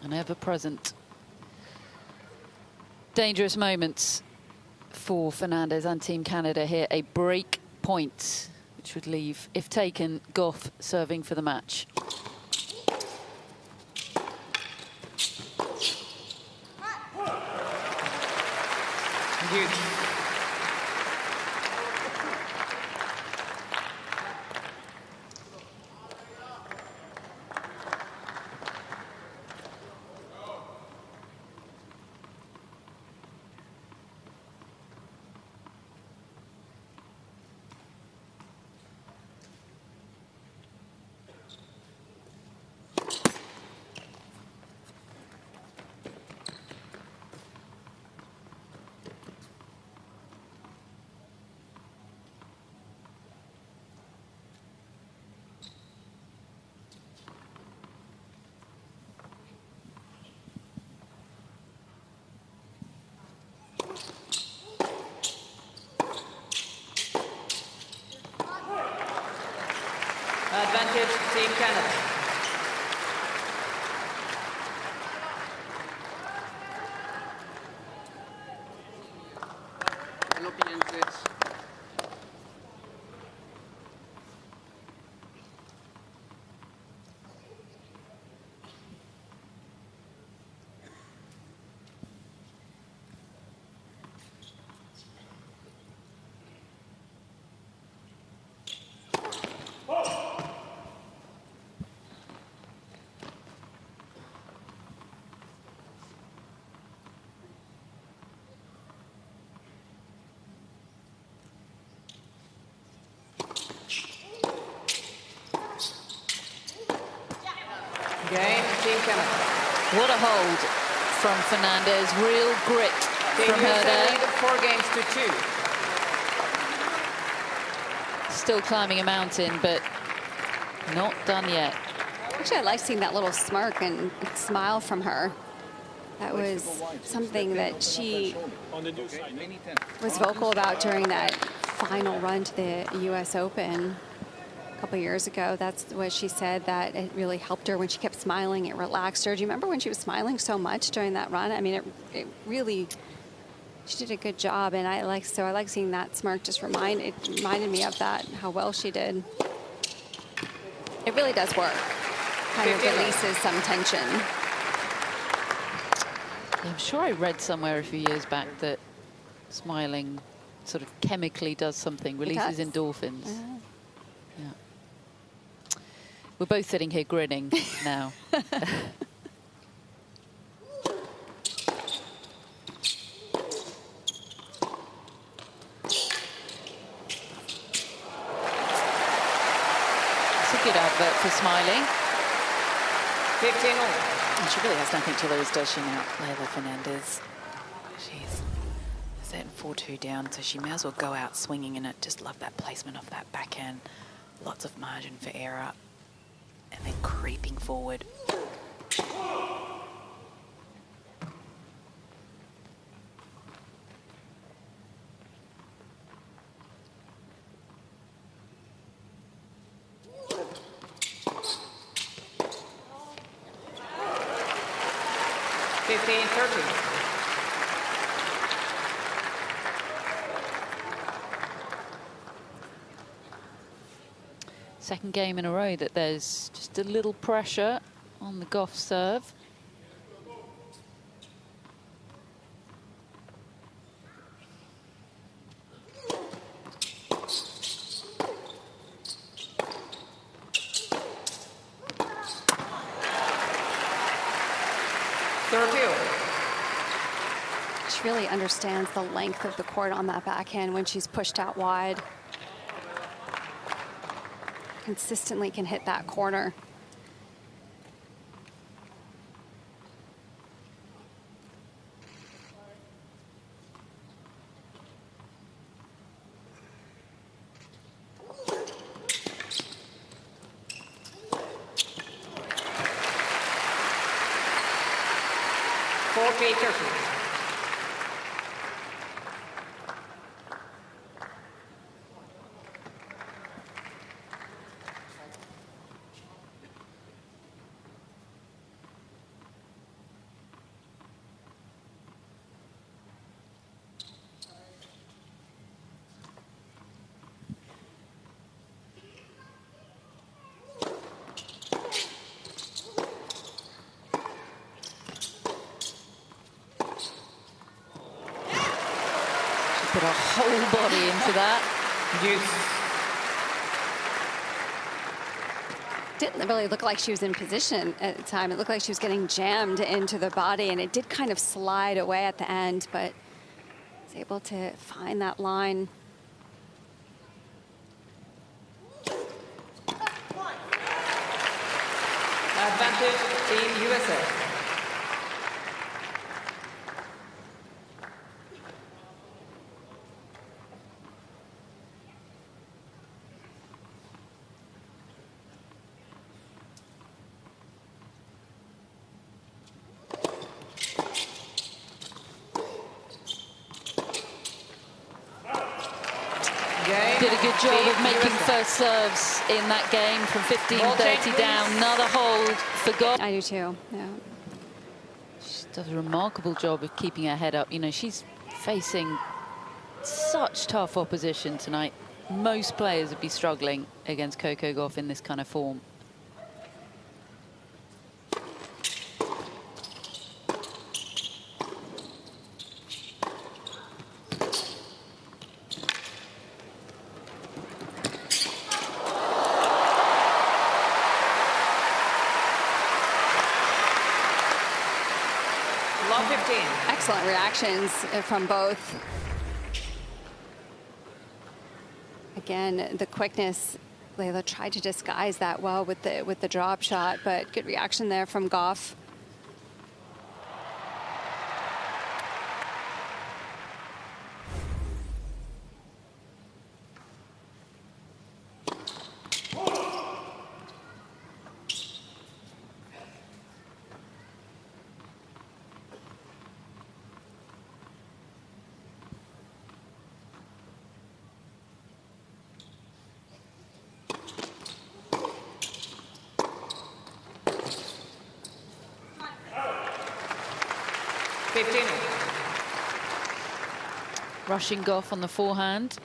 An ever-present dangerous moments for Fernandez and Team Canada here. A break point, which would leave, if taken, Gauff serving for the match. Huge. Advantage Team Canada. Game, Team Canada. What a hold from Fernandez. Real grit Team from her USA there. lead 4 games to 2. Still climbing a mountain, but not done yet. Actually, I like seeing that little smirk and smile from her. That was something that she was vocal about during that final run to the U.S. Open a couple years ago. That's what she said, that it really helped her when she kept smiling. It relaxed her. Do you remember when she was smiling so much during that run? I mean, it really, she did a good job, and I like seeing that smirk. Just reminded me of that, how well she did. It really does work. Kind of releases some tension. I'm sure I read somewhere a few years back that smiling sort of chemically does something, releases endorphins. Yeah. We're both sitting here grinning now. It's a good advert for smiling. 15 all. And she really has nothing to lose, does she now, Leylah Fernandez? She's set 4-2 down, so she may as well go out swinging in it. Just love that placement off that backhand. Lots of margin for error. And then creeping forward. Second game in a row that there's just a little pressure on the Gauff serve. She really understands the length of the court on that backhand when she's pushed out wide. Consistently can hit that corner. Put her whole body into that. Didn't really look like she was in position at the time. It looked like she was getting jammed into the body, and it did kind of slide away at the end, but was able to find that line. Advantage Team USA. Did a good job of making first serves in that game from 15-30 down. Another hold for Gauff. I do too, yeah. She does a remarkable job of keeping her head up. You know, she's facing such tough opposition tonight. Most players would be struggling against Coco Gauff in this kind of form. Excellent reactions from both. Again, the quickness, Leylah tried to disguise that well with the drop shot, but good reaction there from Gauff. Rushing Gauff on the forehand.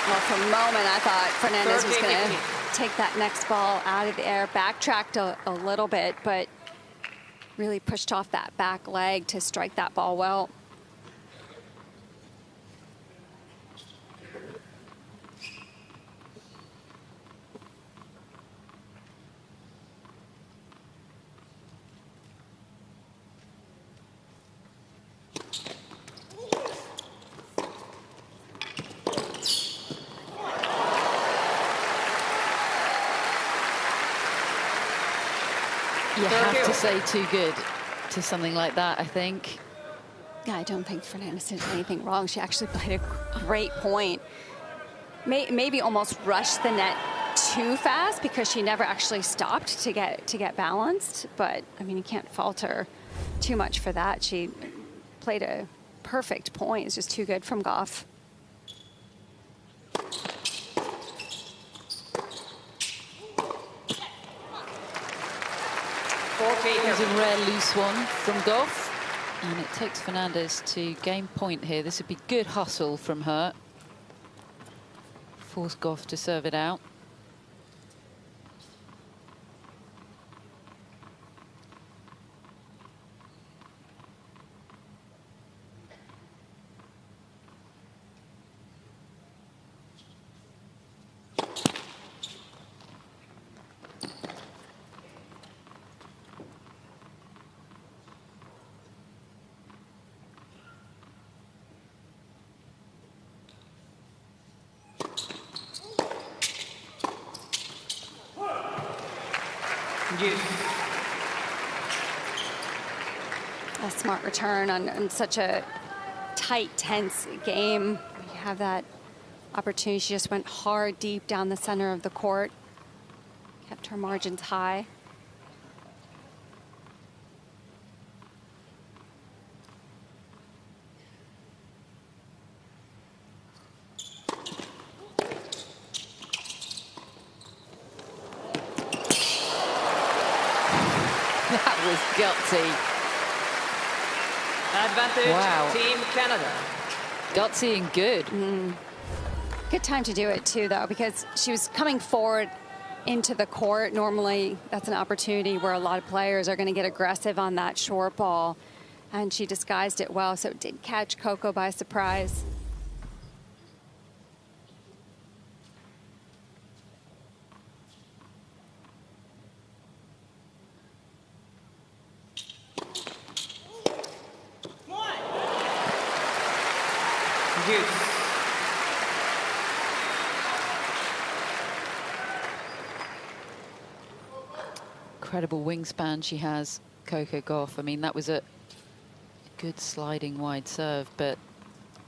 Well, for a moment, I thought Fernandez was going to take that next ball out of the air, backtracked a little bit, but really pushed off that back leg to strike that ball well. You have to say too good to something like that, I think. Yeah, I don't think Fernandez did anything wrong. She actually played a great point. Maybe almost rushed the net too fast because she never actually stopped to get balanced. But I mean, you can't fault her too much for that. She played a perfect point. It's just too good from Gauff. There's a rare loose one from Gauff. And it takes Fernandez to gain point here. This would be good hustle from her. Force Gauff to serve it out. A smart return on such a tight, tense game. You have that opportunity. She just went hard, deep down the center of the court. Kept her margins high. That was gutsy. Advantage, Wow. Team Canada. Gutsy and good. Good time to do it too, though, because she was coming forward into the court. Normally, that's an opportunity where a lot of players are going to get aggressive on that short ball, and she disguised it well, so it did catch Coco by surprise. Incredible wingspan she has, Coco Gauff. I mean, that was a good sliding wide serve, but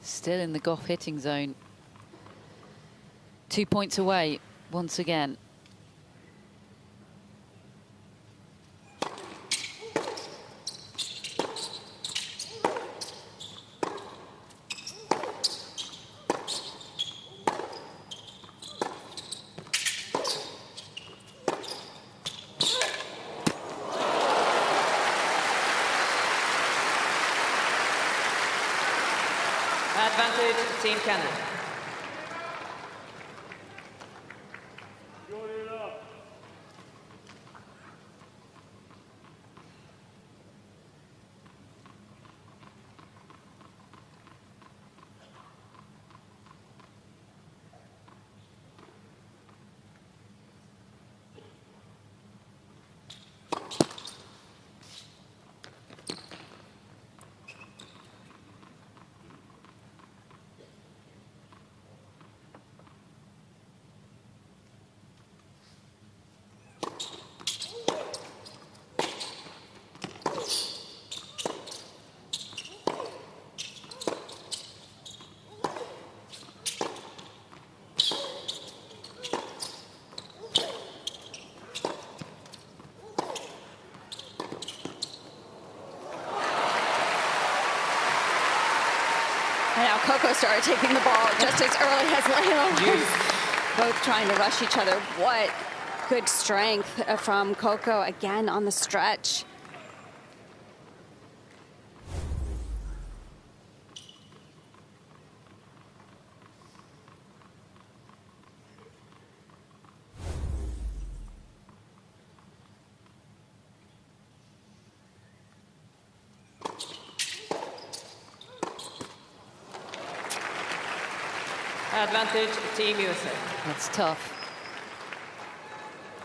still in the Gauff hitting zone. 2 points away once again. Advantage, Team Canada. And now Coco started taking the ball just as early as Leylah was. Both trying to rush each other. What good strength from Coco again on the stretch. Advantage, Team USA. That's tough.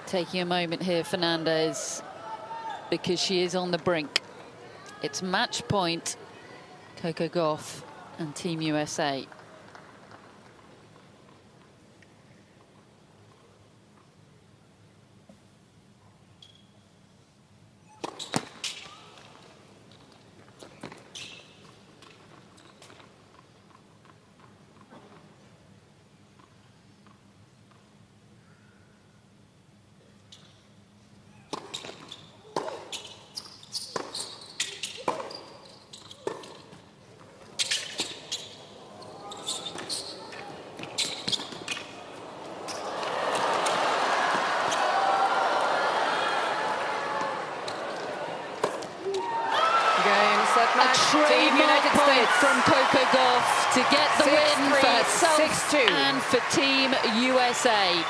Taking a moment here, Fernandez, because she is on the brink. It's match point, Coco Gauff and Team USA. game, set A match. Team trademark United point States. from Coco Gauff to get the win 6-3, for herself 6-2. and for Team USA.